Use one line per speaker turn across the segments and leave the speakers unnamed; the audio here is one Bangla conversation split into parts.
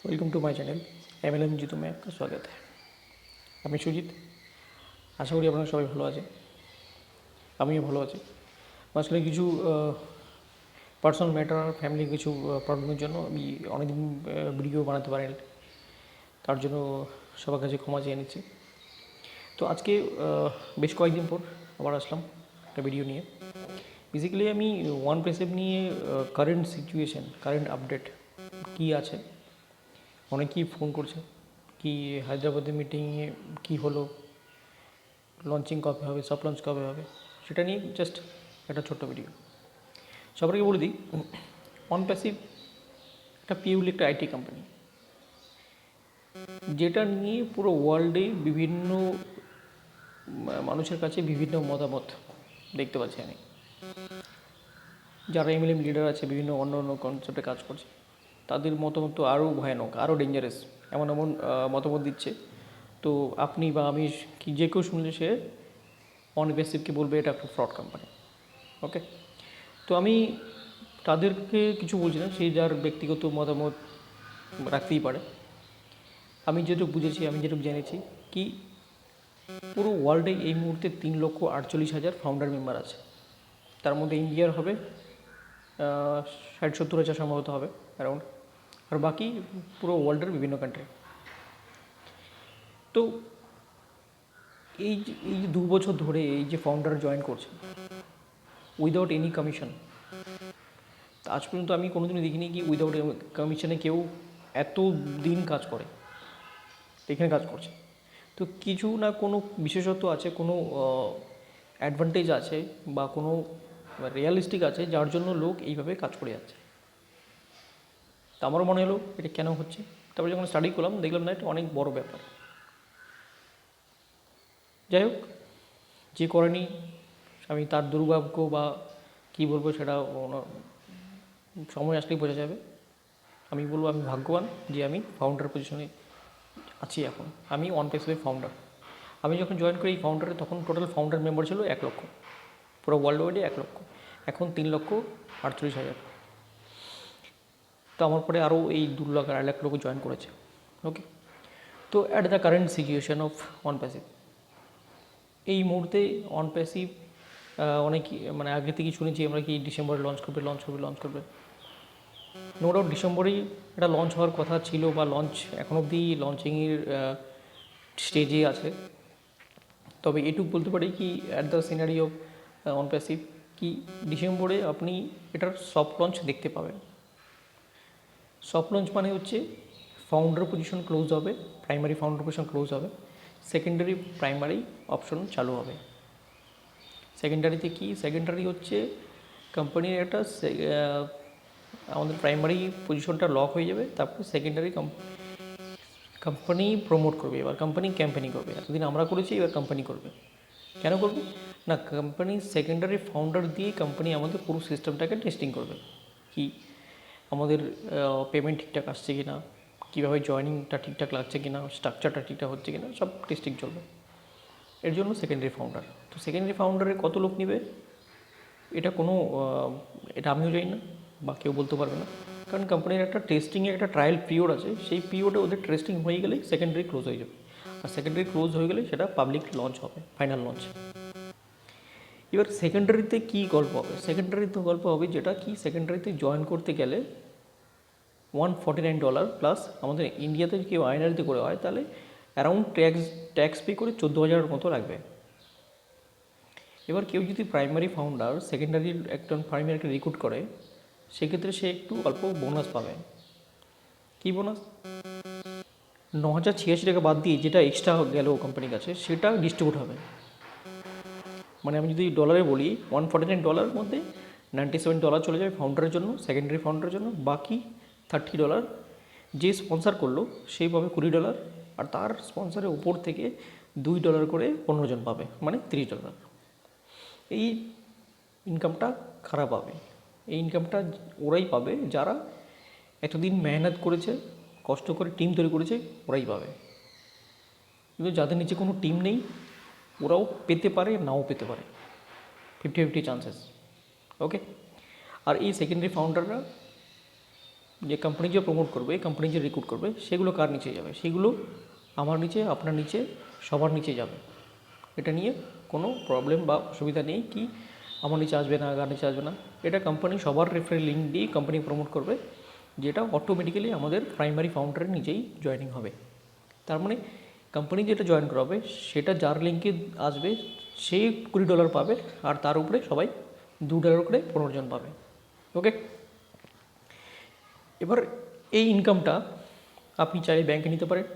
Welcome to my channel MLM Jeetu में आपका स्वागत है। আমি সুজিত, আশা করি আপনারা সবাই ভালো আছেন। আমিও ভালো আছি। আসলে কিছু পার্সোনাল ম্যাটার আর ফ্যামিলি কিছু প্রবলেমের জন্য আমি অনেকদিন ভিডিও বানাতে পারিনি, তার জন্য সবার কাছে ক্ষমা চেয়ে নিচ্ছি। তো আজকে বেশ কয়েকদিন পর আবার আসলাম একটা ভিডিও নিয়ে। বেসিক্যালি আমি ওয়ান প্যাসিভ নিয়ে কারেন্ট সিচুয়েশান, কারেন্ট আপডেট কী আছে, অনেকেই ফোন করছে কি হায়দ্রাবাদে মিটিংয়ে কী হলো, লঞ্চিং কবে হবে, সফট লঞ্চ কবে হবে, সেটা নিয়ে জাস্ট একটা ছোট্ট ভিডিও। সবাইকে বলে দিই, ওয়ান প্যাসিভ একটা পিউরলি একটা আইটি কোম্পানি, যেটা নিয়ে পুরো ওয়ার্ল্ডে বিভিন্ন মানুষের কাছে বিভিন্ন মতামত দেখতে পাচ্ছি আমি। যারা MLM লিডার আছে, বিভিন্ন অন্য অন্য কনসেপ্টে কাজ করছে, তাদের মতামত তো আরও ভয়ানক, আরও ডেঞ্জারাস, এমন এমন মতামত দিচ্ছে। তো আপনি বা আমি কি যে কেউ শুনলে সে ওয়ান প্যাসিভকে বলবে এটা একটা ফ্রড কোম্পানি। ওকে, তো আমি তাদেরকে কিছু বলছি না, সেই যার ব্যক্তিগত মতামত রাখতেই পারে। আমি যেটুকু বুঝেছি, আমি যেটুকু জেনেছি, কি পুরো ওয়ার্ল্ডে এই মুহূর্তে 3,48,000 ফাউন্ডার মেম্বার আছে। তার মধ্যে ইন্ডিয়ার হবে 60-70 হাজার সম্ভবত হবে অ্যারাউন্ড, আর বাকি পুরো ওয়ার্ল্ডের বিভিন্ন কান্ট্রি। তো এই যে 2 বছর ধরে এই যে ফাউন্ডার জয়েন করছে উইদাউট এনি কমিশন, আজ পর্যন্ত আমি কোনোদিনও দেখিনি কি উইদাউট কমিশনে কেউ এত দিন কাজ করে, এখানে কাজ করছে। তো কিছু না কোনো বিশেষত্ব আছে, কোনো অ্যাডভান্টেজ আছে বা কোনো রিয়ালিস্টিক আছে, যার জন্য লোক এইভাবে কাজ করে যাচ্ছে। তো আমারও মনে হলো এটা কেন হচ্ছে। তারপরে যখন স্টাডি করলাম দেখলাম না, এটা অনেক বড় ব্যাপার। যাই হোক, যে করেনি আমি তার দুর্ভাগ্য বা কী বলবো সেটা সময় আসলেই বোঝা যাবে। আমি বলবো আমি ভাগ্যবান যে আমি ফাউন্ডার পজিশনে আছি এখন। আমি ওয়ান প্যাসিভের ফাউন্ডার। আমি যখন জয়েন করি এই ফাউন্ডারে, তখন টোটাল ফাউন্ডার মেম্বার ছিল 1 লক্ষ, পুরো ওয়ার্ল্ড ওয়াইডে 1 লক্ষ, এখন 3,48,000। তো আমার পরে আরও এই 2 লাখ 2.5 লাখ লোক জয়েন করেছে। ওকে, তো at the current situation of one passive, এই মুহূর্তে ওয়ান প্যাসিভ অনেক মানে আগে থেকেই শুনেছি আমরা কি ডিসেম্বরে লঞ্চ করবে। নো ডাউট ডিসেম্বরেই এটা লঞ্চ হওয়ার কথা ছিল, বা লঞ্চ এখন অবধি লঞ্চিংয়ের স্টেজে আছে। তবে এটুকু বলতে পারি কি at the scenery of one passive, কি ডিসেম্বরে আপনি এটার সফট লঞ্চ দেখতে পাবেন। সফট লঞ্চ মানে হচ্ছে ফাউন্ডার পজিশন ক্লোজ হবে, প্রাইমারি ফাউন্ডার পজিশন ক্লোজ হবে, সেকেন্ডারি প্রাইমারি অপশন চালু হবে। সেকেন্ডারিতে কি, সেকেন্ডারি হচ্ছে কোম্পানির একটা আমাদের প্রাইমারি পজিশনটা লক হয়ে যাবে, তারপর সেকেন্ডারি কোম্পানি প্রমোট করবে, এবার কোম্পানি ক্যাম্পেনিং করবে। এতদিন আমরা করেছি, এবার কোম্পানি করবে। কেন করবে না, কোম্পানি সেকেন্ডারি ফাউন্ডার দিয়ে কোম্পানি আমাদের পুরো সিস্টেমটাকে টেস্টিং করবে, কি আমাদের পেমেন্ট ঠিকঠাক আসছে কি না, কীভাবে জয়েনিংটা ঠিকঠাক লাগছে কি না, স্ট্রাকচারটা ঠিকঠাক হচ্ছে কি না, সব টেস্টিং চলবে। এর জন্য সেকেন্ডারি ফাউন্ডার। তো সেকেন্ডারি ফাউন্ডারে কত লোক নেবে এটা এটা আমিও জানি না বা কেউ বলতে পারবে না, কারণ কোম্পানির একটা টেস্টিংয়ে একটা ট্রায়াল পিরিয়ড আছে। সেই পিরিয়ডে ওদের টেস্টিং হয়ে গেলেই সেকেন্ডারি ক্লোজ হয়ে যাবে, আর সেকেন্ডারি ক্লোজ হয়ে গেলে সেটা পাবলিক লঞ্চ হবে, ফাইনাল লঞ্চ। এবার সেকেন্ডারিতে কী গল্প হবে, সেকেন্ডারিতে গল্প হবে যেটা কি, সেকেন্ডারিতে জয়েন করতে গেলে $149 প্লাস আমাদের ইন্ডিয়াতে কেউ আইনারিতে করে হয় তাহলে অ্যারাউন্ড ট্যাক্স পে করে 14,000 মতো লাগবে। এবার কেউ যদি প্রাইমারি ফাউন্ডার সেকেন্ডারি একজন প্রাইমারিকে রিক্রুট করে, সেক্ষেত্রে সে একটু অল্প বোনাস পাবে। কী বোনাস, 9,086 টাকা বাদ দিয়ে যেটা এক্সট্রা গেল কোম্পানির কাছে, সেটা ডিস্ট্রিবিউট হবে। মানে আমি যদি ডলারে বলি, $149 মধ্যে $97 চলে যাবে ফাউন্ডারের জন্য, সেকেন্ডারি ফাউন্ডারের জন্য। বাকি $30 যে স্পন্সার করলো সেই পাবে $20, আর তার স্পন্সারের উপর থেকে $2 করে 15 জন পাবে, মানে $30। এই ইনকামটা খারাপ পাবে, এই ইনকামটা ওরাই পাবে যারা এতদিন মেহনত করেছে, কষ্ট করে টিম তৈরি করেছে, ওরাই পাবে। কিন্তু যাদের নিচে কোনো টিম নেই, ওরাও পেতে পারে, নাও পেতে পারে, 50-50 চান্সেস। ওকে, আর এই সেকেন্ডারি ফাউন্ডাররা যে কোম্পানি যে প্রমোট করবে, কোম্পানি যে রিক্রুট করবে, সেগুলো কার নিচে যাবে? সেগুলো আমার নিচে, আপনার নিচে, সবার নিচে যাবে। এটা নিয়ে কোনো প্রবলেম বা অসুবিধা নেই কি আমার নিচে আসবে না, কার নিচে আসবে না। এটা কোম্পানি সবার রেফারেল লিঙ্ক দিয়ে কোম্পানি প্রমোট করবে, যেটা অটোমেটিক্যালি আমাদের প্রাইমারি ফাউন্ডারের নিজেই জয়েনিং হবে। তার মানে কোম্পানি যেটা জয়েন করাবে সেটা যার লিঙ্কে আসবে সে $20 পাবে, আর তার উপরে সবাই $2 করে 15 জন পাবে। ওকে, এবার এই ইনকামটা আপনি চাইলে ব্যাংকে নিতে পারেন,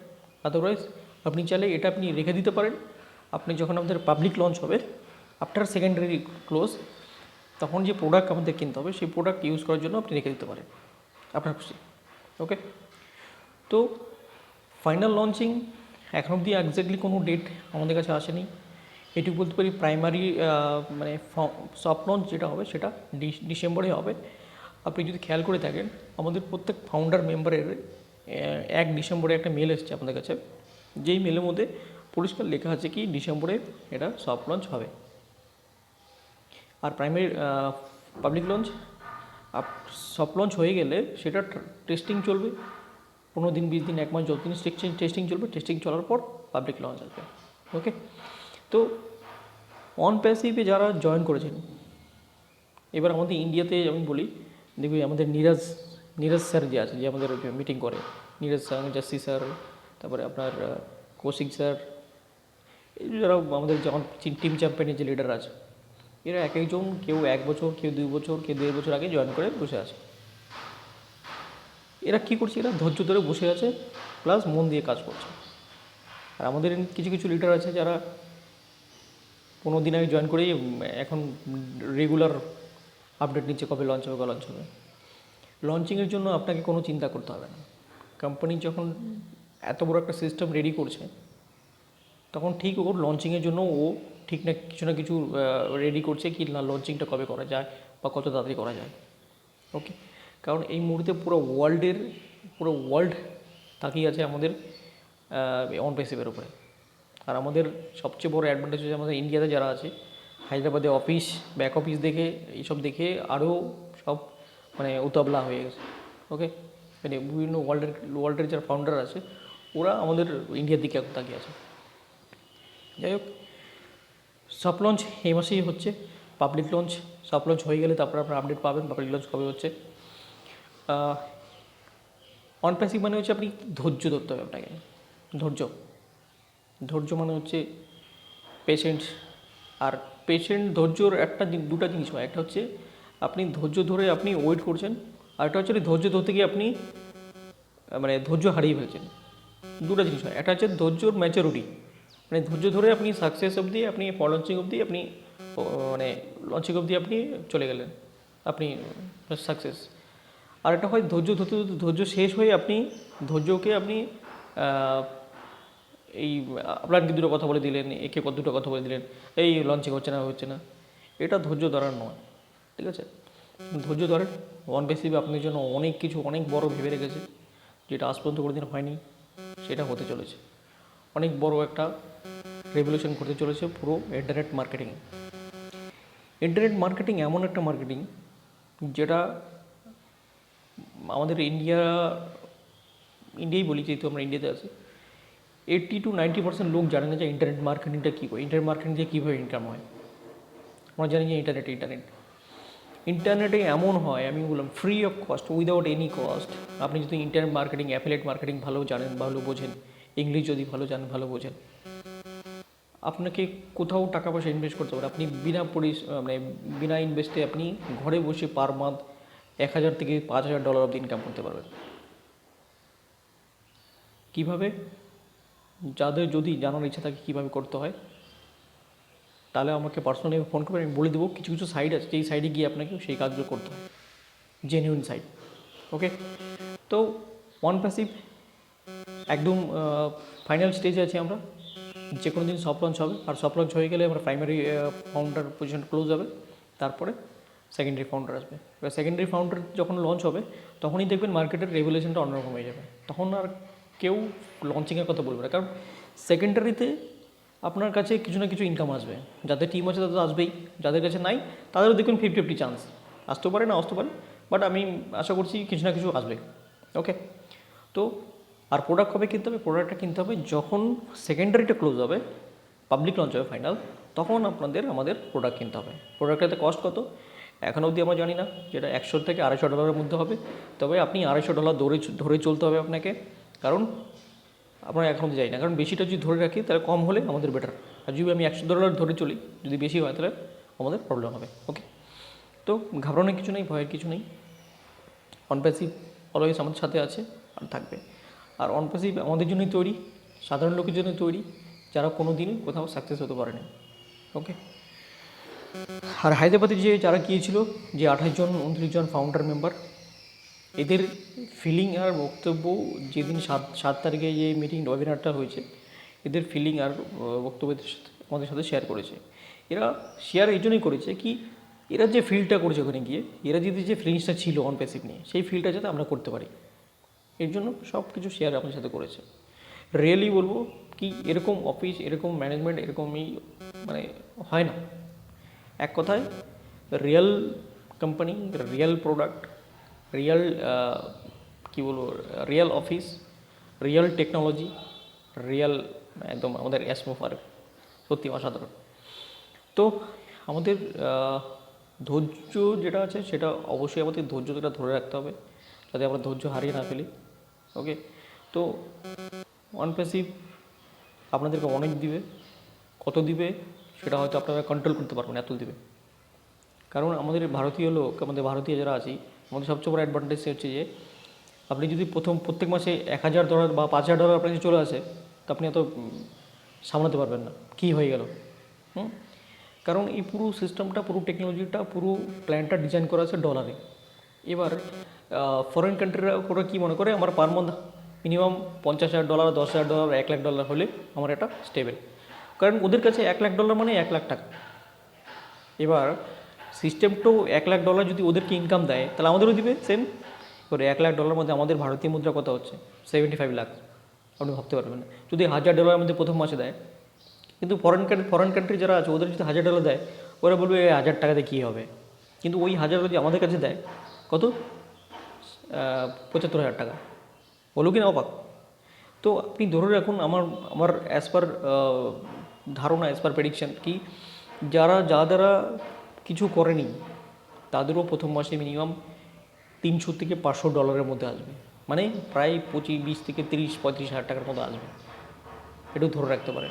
আদারওয়াইজ আপনি চাইলে এটা আপনি রেখে দিতে পারেন। আপনি যখন আমাদের পাবলিক লঞ্চ হবে আফটার সেকেন্ডারি ক্লোজ, তখন যে প্রোডাক্ট আমাদের কিনতে হবে সেই প্রোডাক্ট ইউজ করার জন্য আপনি রেখে দিতে পারেন, আপনার খুশি। ওকে, তো ফাইনাল লঞ্চিং এখন অবধি এক্স্যাক্টলি কোনো ডেট আমাদের কাছে আসেনি। এটুকু বলতে পারি প্রাইমারি মানে সফট লঞ্চ যেটা হবে সেটা ডিসেম্বরে হবে। আপনি যদি খেয়াল করে থাকেন আমাদের প্রত্যেক ফাউন্ডার মেম্বারের 1 ডিসেম্বরে একটা মেল এসেছে আমাদের কাছে, যেই মেলের মধ্যে পরিষ্কার লেখা আছে কি ডিসেম্বরে এটা সফট লঞ্চ হবে। আর primary public launch soft launch হয়ে গেলে সেটা টেস্টিং চলবে 15 দিন, 20 দিন, 1 মাস, যতদিন টেস্টিং চলবে। টেস্টিং চলার পর পাবলিক লঞ্চ আসবে। ওকে, তো অন প্যাসিভে যারা জয়েন করেছেন, এবার আমাদের ইন্ডিয়াতে আমি বলি, দেখবি আমাদের নীরাজ স্যার যে আছে, যে আমাদের মিটিং করে, নীরাজ স্যার, জাসি স্যার, তারপরে আপনার কৌশিক স্যার, এই যারা আমাদের যেমন টিম চ্যাম্পিয়নের যে লিডার আছে, এরা এক একজন কেউ 1 বছর, কেউ 2 বছর, কেউ 1.5 বছর আগে জয়েন করে বসে আছে। এরা কী করছে? এরা ধৈর্য ধরে বসে আছে, প্লাস মন দিয়ে কাজ করছে। আর আমাদের কিছু কিছু লিডার আছে যারা 15 দিন আগে জয়েন করেই এখন রেগুলার আপডেট নিচ্ছে, কবে লঞ্চ হবে, কবে লঞ্চ হবে। লঞ্চিংয়ের জন্য আপনাকে কোনো চিন্তা করতে হবে না। কোম্পানি যখন এত বড় একটা সিস্টেম রেডি করছে, তখন ঠিক ওর লঞ্চিংয়ের জন্য ও ঠিক না কিছু রেডি করছে কি না লঞ্চিংটা কবে করা যায় বা কত তাড়াতাড়ি করা যায়। ওকে, কারণ এই মুহূর্তে পুরো ওয়ার্ল্ড তাকিয়ে আছে আমাদের অন প্যাসিভের উপরে। আর আমাদের সবচেয়ে বড় অ্যাডভান্টেজ হচ্ছে আমাদের ইন্ডিয়াতে যারা আছে, হায়দ্রাবাদে অফিস, ব্যাক অফিস দেখে, এইসব দেখে আরও সব মানে উতাবলা হয়ে গেছে। ওকে, মানে বিভিন্ন ওয়ার্ল্ডের যারা ফাউন্ডার আছে ওরা আমাদের ইন্ডিয়ার দিকে এখন তাকিয়ে আছে। যাই হোক, সফট লঞ্চ এই মাসেই হচ্ছে। পাবলিক লঞ্চ, সফট লঞ্চ হয়ে গেলে তারপর আপনারা আপডেট পাবেন পাবলিক লঞ্চ কবে হচ্ছে। অন প্যাসিভ মানে হচ্ছে আপনি ধৈর্য ধরতে হবে আপনাকে। ধৈর্য মানে হচ্ছে পেশেন্ট। আর ধৈর্যর দুটা জিনিস হয়। একটা হচ্ছে আপনি ধৈর্য ধরে আপনি ওয়েট করছেন, আর একটা হচ্ছে ধৈর্য ধরতে গিয়ে আপনি মানে ধৈর্য হারিয়ে ফেলছেন। দুটা জিনিস হয়। একটা হচ্ছে ধৈর্যর ম্যাচুরিটি, মানে ধৈর্য ধরে আপনি সাকসেস অবধি, আপনি লঞ্চিং অবধি, আপনি মানে লঞ্চিং অবধি আপনি চলে গেলেন, আপনি সাকসেস। আর একটা হয় ধৈর্য ধরতে ধরতে ধৈর্য শেষ হয়ে আপনি ধৈর্যকে আপনি এই আপনাকে দুটো কথা বলে দিলেন, একে দুটো কথা বলে দিলেন, এই লঞ্চিং হচ্ছে না। এটা ধৈর্য ধরার নয়, ঠিক আছে? ধৈর্য ধরেন। ওয়ান বেসিভে আপনার জন্য অনেক বড় ভেবে রেখেছে, যেটা আজ পর্যন্ত কোনোদিন হয়নি, সেটা হতে চলেছে। অনেক বড় একটা রেভলিউশন করতে চলেছে পুরো ইন্টারনেট মার্কেটিং। ইন্টারনেট মার্কেটিং এমন একটা মার্কেটিং যেটা আমাদের ইন্ডিয়াই বলি, যেহেতু আমরা ইন্ডিয়াতে আছি, 80 to 90% লোক জানে না যে ইন্টারনেট মার্কেটিংটা কী করে, ইন্টারনেট মার্কেটিং দিয়ে কীভাবে ইনকাম হয়। আমরা জানি যে ইন্টারনেটে এমন হয়, আমি বললাম free of cost, without any cost. আপনি যদি ইন্টারনেট মার্কেটিং, অ্যাফিলিয়েট মার্কেটিং ভালো জানেন, ভালো বোঝেন, ইংলিশ যদি ভালো জানেন, ভালো বোঝেন, আপনাকে কোথাও টাকা পয়সা ইনভেস্ট করতে পারে। আপনি বিনা ইনভেস্টে আপনি ঘরে বসে পার মান্থ $1,000 থেকে $5,000 অবধি ইনকাম করতে পারবেন। কীভাবে? যাদের যদি জানার ইচ্ছা থাকে কীভাবে করতে হয়, তাহলে আমাকে পার্সোনালি ফোন করবেন, আমি বলে দেবো। কিছু কিছু সাইট আছে, যেই সাইডে গিয়ে আপনাকে সেই কাজগুলো করতে হয়, জেনুইন সাইট। ওকে, তো ওয়ান প্যাসিভ একদম ফাইনাল স্টেজে আছি আমরা। যে কোনো দিন সফট লঞ্চ হবে, আর সফট লঞ্চ হয়ে গেলে আমরা প্রাইমারি ফাউন্ডার পজিশন ক্লোজ হবে, তারপরে সেকেন্ডারি ফাউন্ডার আসবে। এবার সেকেন্ডারি ফাউন্ডার যখন লঞ্চ হবে তখনই দেখবেন মার্কেটের রেগুলেশনটা অন্যরকম হয়ে যাবে। তখন আর কেউ লঞ্চিংয়ের কথা বলবে না, কারণ সেকেন্ডারিতে আপনার কাছে কিছু না কিছু ইনকাম আসবে। যাদের টিম আছে তাদের আসবেই, যাদের কাছে নাই তাদেরও দেখবেন 50-50 চান্স, আসতেও পারে না আসতে পারে, বাট আমি আশা করছি কিছু না কিছু আসবে। ওকে, তো আর প্রোডাক্ট কবে কিনতে হবে? প্রোডাক্টটা কিনতে হবে যখন সেকেন্ডারিটা ক্লোজ হবে, পাবলিক লঞ্চ হবে ফাইনাল, তখন আমাদের প্রোডাক্ট কিনতে হবে। প্রোডাক্টটাতে কস্ট কত এখন অবধি আমরা জানি না, যেটা $100 থেকে $250 মধ্যে হবে। তবে আপনি $250 ধরে চলতে হবে আপনাকে, কারণ আমরা এখন অবধি যাই না, কারণ বেশিটা যদি ধরে রাখি তাহলে কম হলে আমাদের বেটার, আর যদি আমি $100 ধরে চলি, যদি বেশি হয় তাহলে আমাদের প্রবলেম হবে। ওকে, তো ঘাবড়ানোর কিছু নেই, ভয়ের কিছু নেই। অনপ্যাসিভ অলওয়েজ আমাদের সাথে আছে আর থাকবে। আর অনপ্যাসিভ আমাদের জন্যই তৈরি, সাধারণ লোকের জন্য তৈরি, যারা কোনো দিনই কোথাও সাকসেস হতে পারেনি। ওকে, আর হায়দ্রাবাদে যারা গিয়েছিল, যে 28 জন 29 জন ফাউন্ডার মেম্বার, এদের ফিলিং আর বক্তব্য যেদিন 7 তারিখে যে মিটিং ওয়েবিনারটা হয়েছে, এদের ফিলিং আর বক্তব্য আমাদের সাথে শেয়ার করেছে। এরা শেয়ার এই জন্যই করেছে কি, এরা যে ফিলটা করেছে ওখানে গিয়ে, এরা যদি যে ফিলিংসটা ছিল অনপ্যাসিভ নিয়ে, সেই ফিলটা যাতে আমরা করতে পারি, এর জন্য সব কিছু শেয়ার আমাদের সাথে করেছে। রিয়েলি বলবো কি, এরকম অফিস, এরকম ম্যানেজমেন্ট, এরকমই মানে হয় না। এক কথায় real company, real product, real কী বলবো, real office, real technology, real একদম আমাদের অ্যাসমোফার সত্যি অসাধারণ। তো আমাদের ধৈর্য যেটা আছে, সেটা অবশ্যই আমাদের ধৈর্যটা ধরে রাখতে হবে, যাতে আমরা ধৈর্য হারিয়ে না ফেলি। ওকে, তো অনপ্যাসিভ আপনাদেরকে অনেক দিবে, কত দিবে সেটা হয়তো আপনারা কন্ট্রোল করতে পারবেন, এত দিবে। কারণ আমাদের ভারতীয় লোক, আমাদের ভারতীয় যারা আছি, আমাদের সবচেয়ে বড় অ্যাডভান্টেজ হচ্ছে যে আপনি যদি প্রত্যেক মাসে $1,000 বা $5,000 আপনার কাছে চলে আসে, তো আপনি এত সামলাতে পারবেন না, কী হয়ে গেল। কারণ এই পুরো সিস্টেমটা, পুরো টেকনোলজিটা, পুরো প্ল্যানটা ডিজাইন করা আছে ডলারে। এবার ফরেন কান্ট্রিরা ওরা কী মনে করে, আমার পার মান্থ মিনিমাম $50,000, $10,000, $1,00,000 হলে আমার এটা স্টেবল। কারণ ওদের কাছে $1,00,000 মানে $1,00,000 টাকা। এবার সিস্টেমটাও $1,00,000 যদি ওদেরকে ইনকাম দেয়, তাহলে আমাদেরও দিবে সেম। এবার $1,00,000 মধ্যে আমাদের ভারতীয় মুদ্রা কত হচ্ছে? 75 লাখ। আপনি ভাবতে পারবেন না, যদি $1,000 মধ্যে প্রথম মাসে দেয়। কিন্তু ফরেন কান্ট্রি যারা আছে, ওদের যদি $1,000 দেয়, ওরা বলবে 1,000 টাকাতে কী হবে। কিন্তু ওই 1,000 যদি আমাদের কাছে দেয়, কত? 75,000 টাকা। বলো কি না অবাক? তো আপনি ধরে রাখুন, আমার অ্যাজ পার ধারণা, অ্যাজ পার প্রেডিকশন কি, যারা কিছু করেনি, তাদেরও প্রথম মাসে মিনিমাম $300 থেকে $500 মধ্যে আসবে, মানে প্রায় 20 থেকে 30-35 হাজার টাকার মতো আসবে, এটাও ধরে রাখতে পারে।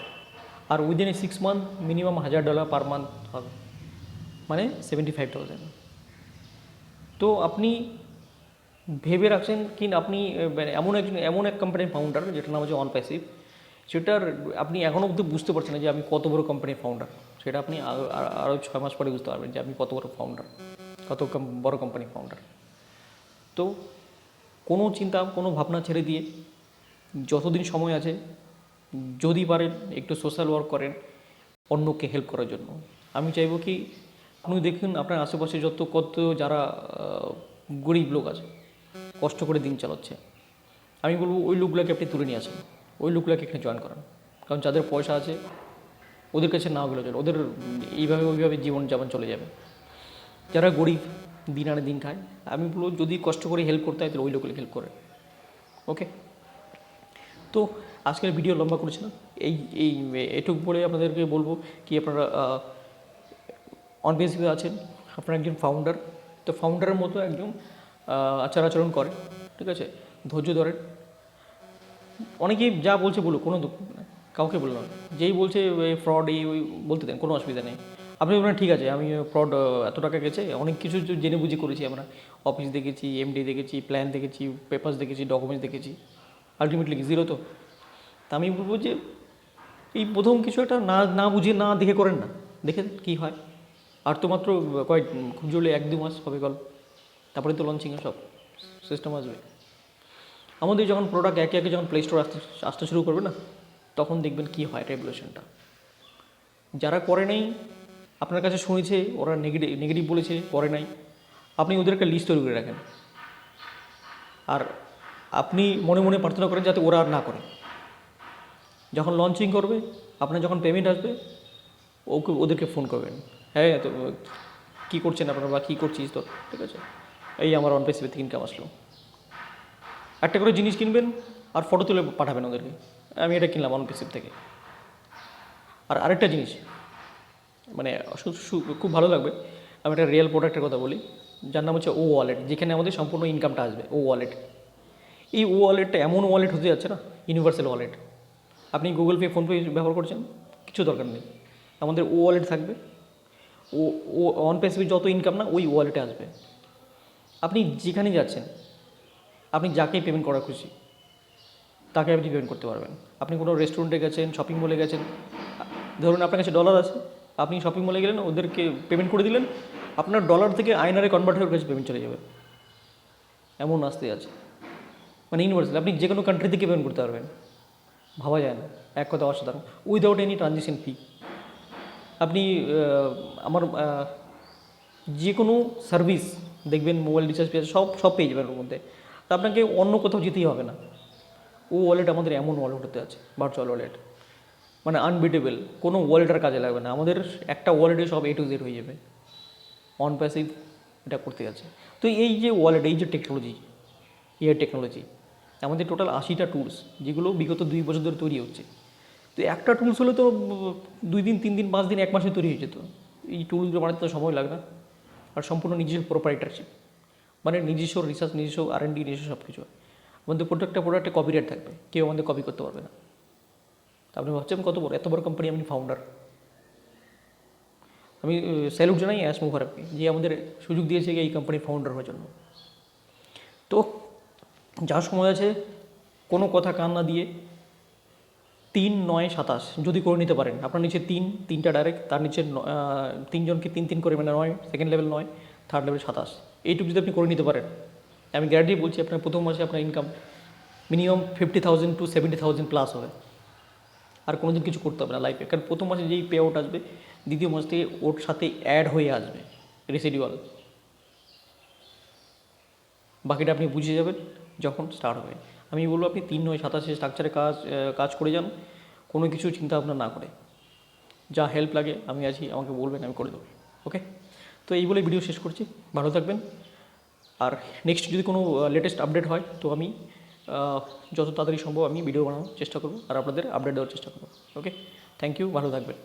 আর within 6 month minimum $1,000 per month হবে, মানে 75,000। তো আপনি ভেবে রাখছেন কি, আপনি এমন এক কোম্পানির ফাউন্ডার, যেটার নাম হচ্ছে অনপ্যাসিভ, সেটার আপনি এখনও অবধি বুঝতে পারছেন না যে আমি কত বড় কোম্পানির ফাউন্ডার। সেটা আপনি আরও 6 মাস পরে বুঝতে পারবেন যে আমি কত বড় ফাউন্ডার, কত বড় কোম্পানির ফাউন্ডার। তো কোনো চিন্তা, কোনো ভাবনা ছেড়ে দিয়ে যতদিন সময় আছে, যদি পারেন একটু সোশ্যাল ওয়ার্ক করেন অন্যকে হেল্প করার জন্য। আমি চাইবো কি, আপনি দেখুন আপনার আশেপাশে কত যারা গরিব লোক আছে, কষ্ট করে দিন চালাচ্ছে, আমি বলবো ওই লোকগুলোকে আপনি তুলে নিয়ে আসেন, ওই লোকগুলোকে এখানে জয়েন করান। কারণ যাদের পয়সা আছে, ওদের কাছে না গেলে চলে, ওদের ওইভাবে জীবনযাপন চলে যাবে। যারা গরিব, দিন আনে দিন খায়, আমি বলবো যদি কষ্ট করে হেল্প করতে হয়, তাহলে ওই লোকগুলোকে হেল্প করে। ওকে, তো আজকের ভিডিও লম্বা করেছি না, এটুকু বলে আপনাদেরকে বলবো কি, আপনারা অনপ্যাসিভে আছেন, আপনারা একজন ফাউন্ডার, তো ফাউন্ডারের মতো একজন আচার আচরণ করে, ঠিক আছে, ধৈর্য ধরেন। অনেকেই যা বলছে বলুক, কোনো কাউকে বললাম, যেই বলছে ফ্রড ওই বলতে দেন, কোনো অসুবিধা নেই। আপনি বলবেন ঠিক আছে, আমি ফ্রড এত টাকা গেছে, অনেক কিছু জেনে বুঝে করেছি, আমরা অফিস দেখেছি, এমডি দেখেছি, প্ল্যান দেখেছি, পেপার্স দেখেছি, ডকুমেন্টস দেখেছি, আলটিমেটলি জিরো। তো আমি বলবো যে এই প্রথম কিছু একটা না বুঝে না দেখে করেন না, দেখেন কী হয়। আর তো মাত্র খুব জোরে 1-2 মাস হবে গল্প, তারপরে তো লঞ্চিংয়ে সব সিস্টেম আসবে। আমাদের যখন প্রোডাক্ট একে একে যখন প্লে স্টোর আসতে শুরু করবে না, তখন দেখবেন কী হয় রেভলিউশনটা। যারা করে নাই, আপনার কাছে শুনেছে, ওরা নেগেটিভ বলেছে, করে নাই, আপনি ওদের একটা লিস্ট তৈরি করে রাখেন, আর আপনি মনে মনে প্রার্থনা করেন যাতে ওরা আর না করে। যখন লঞ্চিং করবে, আপনার যখন পেমেন্ট আসবে, ওদেরকে ফোন করবেন, হ্যাঁ তো কী করছেন আপনারা, বা কী করছিস তো, ঠিক আছে, এই আমার অন প্যাসিভ থেকে ইনকাম আসলো। একটা করে জিনিস কিনবেন আর ফটো তুলে পাঠাবেন ওদেরকে, আমি এটা কিনলাম অন প্যাসিভ থেকে। আর আরেকটা জিনিস মানে খুব ভালো লাগবে, আমি একটা রিয়েল প্রোডাক্টের কথা বলি, যার নাম হচ্ছে ও ওয়ালেট, যেখানে আমাদের সম্পূর্ণ ইনকামটা আসবে। ও ওয়ালেট, এই ও ওয়ালেটটা এমন ওয়ালেট হতে যাচ্ছে না, ইউনিভার্সাল ওয়ালেট। আপনি গুগল পে, ফোনপে ব্যবহার করছেন, কিছু দরকার নেই, আমাদের ও ওয়ালেট থাকবে। ও ও অন প্যাসিভ যত ইনকাম না ওই ওয়ালেটে আসবে। আপনি যেখানে যাচ্ছেন, আপনি যাকেই পেমেন্ট করা খুশি তাকে আপনি পেমেন্ট করতে পারবেন। আপনি কোনো রেস্টুরেন্টে গেছেন, শপিং মলে গেছেন, ধরুন আপনার কাছে ডলার আছে, আপনি শপিং মলে গেলেন, ওদেরকে পেমেন্ট করে দিলেন, আপনার ডলার থেকে আইনারে কনভার্ট হয়ে ওর কাছে পেমেন্ট চলে যাবে। এমন আসতে আছে, মানে ইউনিভার্সাল, আপনি যে কোনো কান্ট্রি থেকে পেমেন্ট করতে পারবেন। ভাবা যায় না, এক কথা অসাধারণ, উইদাউট এনি ট্রানজেকশন ফি। আপনি আমার যে কোনো সার্ভিস দেখবেন, মোবাইল রিচার্জ পেয়ে সব পেয়ে যাবেন ওর মধ্যে। তা আপনাকে অন্য কোথাও যেতেই হবে না। ও ওয়ালেট আমাদের এমন ওয়ালেট হতে আছে, ভার্চুয়াল ওয়ালেট, মানে আনবিটেবল, কোনো ওয়ালেট আর কাজে লাগবে না, আমাদের একটা ওয়ালেটে সব A to Z হয়ে যাবে। অন প্যাসিভ এটা করতে আছে। তো এই যে ওয়ালেট, এই যে টেকনোলজি, এআই টেকনোলজি, আমাদের টোটাল 80টা টুলস, যেগুলো বিগত 2 বছর ধরে তৈরি হচ্ছে। তো একটা টুলস হলে তো 2 দিন, 3 দিন, 5 দিন, 1 মাসে তৈরি হয়ে যেত। এই টুলসগুলো বানাতে তো সময় লাগে না। আর সম্পূর্ণ নিজস্ব প্রোপ্রাইটারশিপ, মানে নিজস্ব রিসার্চ, নিজস্ব R&D, নিজস্ব সব কিছু। আমাদের প্রোডাক্টে কপিরাইট থাকবে, কেউ আমাদের কপি করতে পারবে না। আপনি ভাবছেন কত বড়, এত বড় কোম্পানি, আমি ফাউন্ডার। আমি স্যালুট জানাই অ্যাশ মুখার্জিকে, যে আমাদের সুযোগ দিয়েছে এই কোম্পানির ফাউন্ডার হওয়ার জন্য। তো যা সময় আছে, কোনো কথা কান না দিয়ে 3, 9, 27 যদি করে নিতে পারেন, আপনার নিচে 3টা ডাইরেক্ট, তার নিচে 3জনকে 3 করে, মানে 9, সেকেন্ড লেভেল 9, থার্ড লেভেল 27, এইটুকু যদি আপনি করে নিতে পারেন, আমি গ্যারান্টি বলছি আপনার প্রথম মাসে আপনার ইনকাম মিনিমাম 50,000 to 70,000 প্লাস হবে। আর কোনো দিন কিছু করতে হবে না লাইফে, কারণ প্রথম মাসে যেই পে আউট আসবে, দ্বিতীয় মাস থেকে ওর সাথে অ্যাড হয়ে আসবে রেসিডুয়াল। বাকিটা আপনি বুঝে যাবেন যখন স্টার্ট হবে। আমি বলবো আপনি 3, 9, 27 স্ট্রাকচারে কাজ করে যান, কোনো কিছু চিন্তা ভাবনা না করে। যা হেল্প লাগে আমি আছি, আমাকে বলবেন, আমি করে দেবো। ওকে, তো এই বলে ভিডিও শেষ করছি, ভালো থাকবেন। আর নেক্সট যদি কোনো লেটেস্ট আপডেট হয়, তো আমি যত তাড়াতাড়ি সম্ভব আমি ভিডিও বানানোর চেষ্টা করবো আর আপনাদের আপডেট দেওয়ার চেষ্টা করবো। ওকে, থ্যাংক ইউ, ভালো থাকবেন।